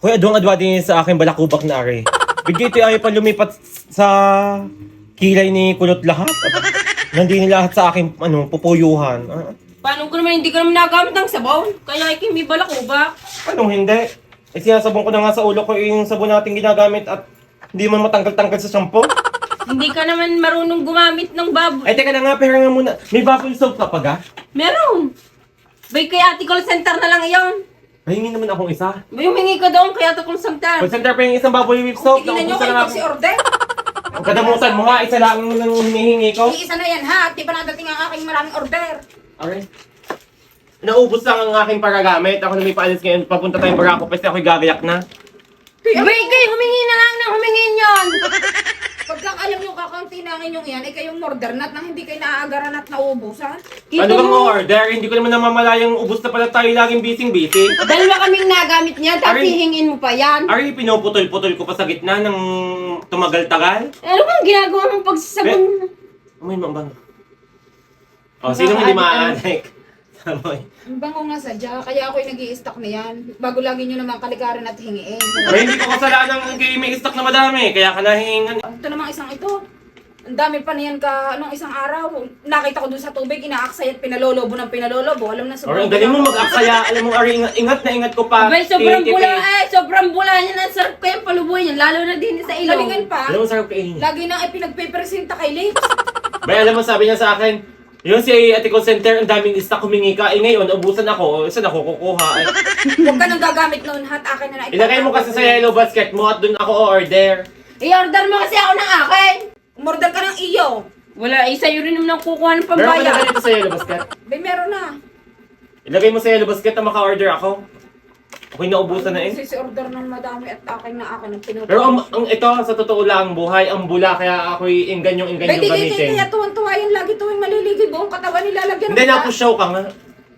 Hoy, adwang-adwa din sa aking balakubak na ari. Bigay ito ayaw pa lumipat sa kilay ni Kulot lahat. Nandini lahat sa aking pupuyuhan. Paano ko naman hindi ko naman nagamit ng sabaw? Kaya may balak ko ba? Anong hindi? Eh sinasabon ko na nga sa ulo ko yung sabon natin ginagamit at hindi man matanggal-tanggal sa shampoo. Hindi ka naman marunong gumamit ng baboy. Ay, teka na nga, pero nga muna. May bubble soap ka pa ga? Meron. Bay kay Ate Call Center na lang iyon. Mahingin naman akong isa. Bay humingi ka doon kay Ate Call Center. Pag-center pa yung isang bubble whip soap. Tigilan nyo kayo order. Ang kadamutan mo ha, isa lang ang hinihingi ko. Isa na yan ha, di pa nadating ang aking maraming order. Okay. Naubos lang ang aking paragamit. Ako na may paalis ngayon. Papunta tayong Barako kasi ako'y gagayak na. Bay kay humingi na lang ng humingin yon. Pagka alam yung kakaunti na ang inyong yan, ay kayong order nat nang hindi kayo naaagaran at nauubusan. Ano bang order? Hindi ko naman namamalayang ubos na pala tayo laging busy-busy. Dalawa kaming nagamit niya, tapos Aray. hihingin mo pa yan. Ari, pinuputol-putol ko pa sa gitna ng tumagal-tagal. Ano bang ginagawa mong pagsasabon? Amoy mo ang bango. O, sino hindi maaanik? Amoy. Ang bango nga sadya, kaya ako'y nag-i-stock na yan. Bago lagi nyo namang kalikaran at hingiin. Pero hindi ko kasalanan ng kayo may stock na madami. Kaya ka nahingan. Ito namang isang ito. Ang dami pa niyan anong isang araw. Nakita ko dun sa tubig, inaaksay at pinalolobo ng pinalolobo. Alam na Or ang galing mo mag-aksaya. Alam mo, Ari, ingat na ingat ko pa. Abay, sobrang Titi. bula sobrang bula niya na sarap ko yung paluboy niya, lalo na din sa ilong. Galingan pa. Alam mo, sarap kainin. Lagi nang ipinagpipresenta kay Lips. Bay, alam mo, sabi niya sa akin, yun si Ate Call Center, ang daming stock humingi ka. Eh ngayon, ubusan ako. Saan ako kukuha? Eh, Huwag ka nang gagamit noon, hat akin na na. ilagay mo kasi sa yellow basket mo at dun ako order. I-order mo kasi ako ng akin. Umorder ka ng iyo. Wala, sa'yo rin naman ang kukuha ng Meron ka na pambayad. ganito sa yellow basket? Bay, meron na. Ilagay mo sa yellow basket na maka-order ako. Ako'y naubusan na eh. Order ng madami at akin na akin ang pinutol. Pero ang ito, sa totoo lang, buhay ang bula, kaya ako'y inggan yung Bay, di gamitin. kaya tuwan-tuwa yan. Lagi tuwing maliligoy buong katawan nilalagyan Hindi, napusyaw ka nga.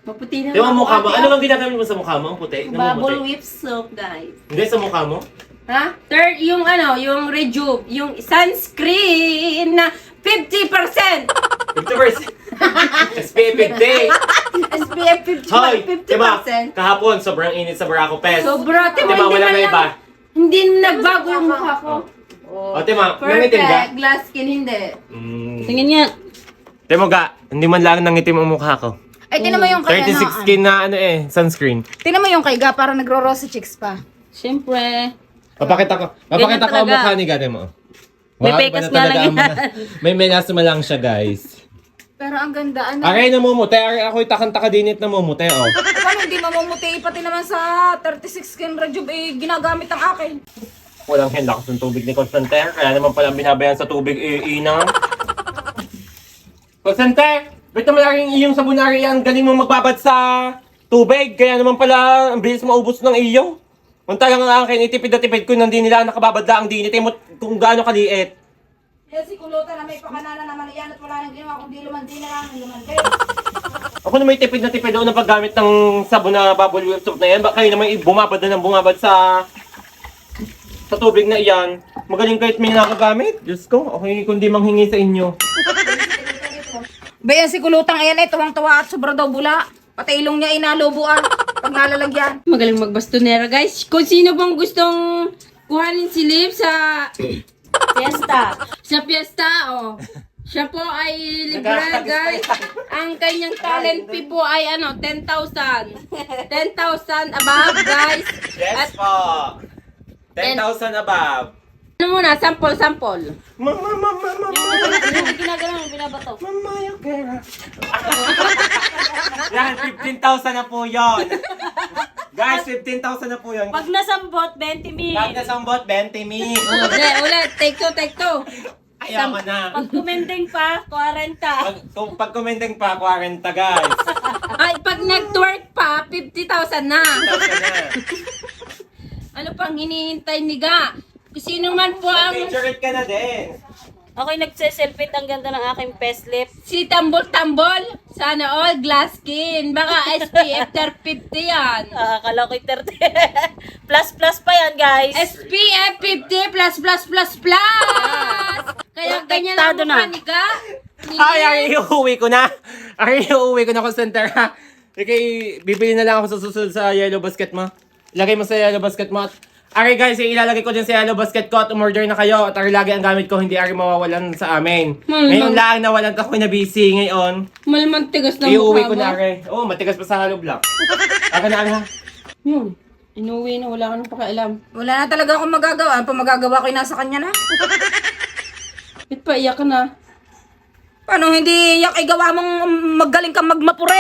Maputi na Di ba ako, mukha mo? ate, Ano bang ginagamit mo sa mukha mo? Ang puti? ah. Bubble Namumuti? whip soap, guys. Hindi, sa mukha mo? Ha? Third, yung yung Rejuve, yung sunscreen na 50%. 50%. SPF 50. SPF 50, Hoy, 50%. diba? Kahapon, sobrang init sa Barako Fest. Sobra, Diba, wala na iba? Hindi nagbago yung mukha ko. O, Tima, nangitim ka? Perfect, glass skin, hindi. Tingin niya. Tima ga, hindi man lang nangitim ang mukha ko. Ay, tinan mo yung kay 36 skin na sunscreen. Tinan mo yung kay Ga, para nagro-rosy cheeks pa. Siyempre. Papakita ko ang talaga. mukha ni Gane mo. May Wow, pekas iba na nga talaga lang ang mga- May melasma lang siya, guys. Pero ang ganda, ano? Aray na mumute, ako'y takang-taka dinit na mumute, oh. Paano hindi mamumuti? Pati naman sa 36 skin Rejuve, ginagamit ang akin. Walang lakas ng tubig ni Constante, kaya naman pala binabayan sa tubig inang. Constante, ba't naman laging iyong sabunari yan? Galing mo magbabad sa tubig, kaya naman pala ang bilis maubos ng iyo. Kung talagang ang akin, itipid na tipid ko nang di nila nakababad lang ang dinit, mo kung gaano kaliit. Yan si Kulota na may pakanana naman yan at wala nang ginawa kundi lumandi na lang, lumandi. Ako na may tipid na tipid doon ng paggamit ng sabon na bubble whip soap na yan. Baka kayo naman bumabad na ng bumabad sa tubig na iyan. Magaling kahit may nakagamit. Diyos ko, okay kundi manghingi sa inyo. Bayan si Kulotang ayan ay tuwang-tuwa at sobra daw bula. Pati ilong niya inalubuan pag nalalagyan. Magaling magbastonera, guys. Kung sino bang gustong kuhanin si Liv sa fiesta. Sa fiesta, oh. Siya po ay libre, guys. Ang kanyang talent fee po ay 10,000. 10,000 above, guys. Yes po. 10,000 above. Ano muna, sample. Mama. Hindi ginagano, binabato. Mama, yung pera. Yan, 15,000 na po yun. Guys, 15,000 na po yun. Pag nasambot, 20 mil. Kahit nasambot, 20 mil. Ulit. Take two. Ayaw ko na. Pag kumending pa, 40. Pag commenting pa, 40 guys. Ay, pag nag-twerk pa, 50,000 na. 50,000 na. Ano pang hinihintay ni Ga? Kung sino man po ang Picture ka na din. Ako'y nagsiselfie, ang ganda ng aking paislip. si Tambol. Sana all glass skin. Baka SPF 50 yan. Akala ko'y 30. Plus pa yan, guys. SPF 50 plus. Kaya ganyan ang Protektado mukha na. ni Ga. Ay, iuwi ko na. Iuwi ko na, call center ha. Okay, bibili na lang ako sa susunod sa yellow basket mo. Ilagay mo sa yellow basket mo at Ari guys, ilalagay ko dyan sa yellow basket ko at umorder na kayo. At ari lagi ang gamit ko, hindi ari mawawalan sa amin. Ngayon lang nawalan ako na busy ngayon. Malamang tigas ng Iuwi mukha ko mo. na ari. Oh, matigas pa sa hollow block. Aga na ha. Yun. Inuwi na, wala ka nang pakialam. Wala na talaga akong magagawa. Ano pa magagawa ko yung nasa kanya na? Ba't pa iyak ka na? Paano hindi yak ay gawa mong magaling kang magmapure?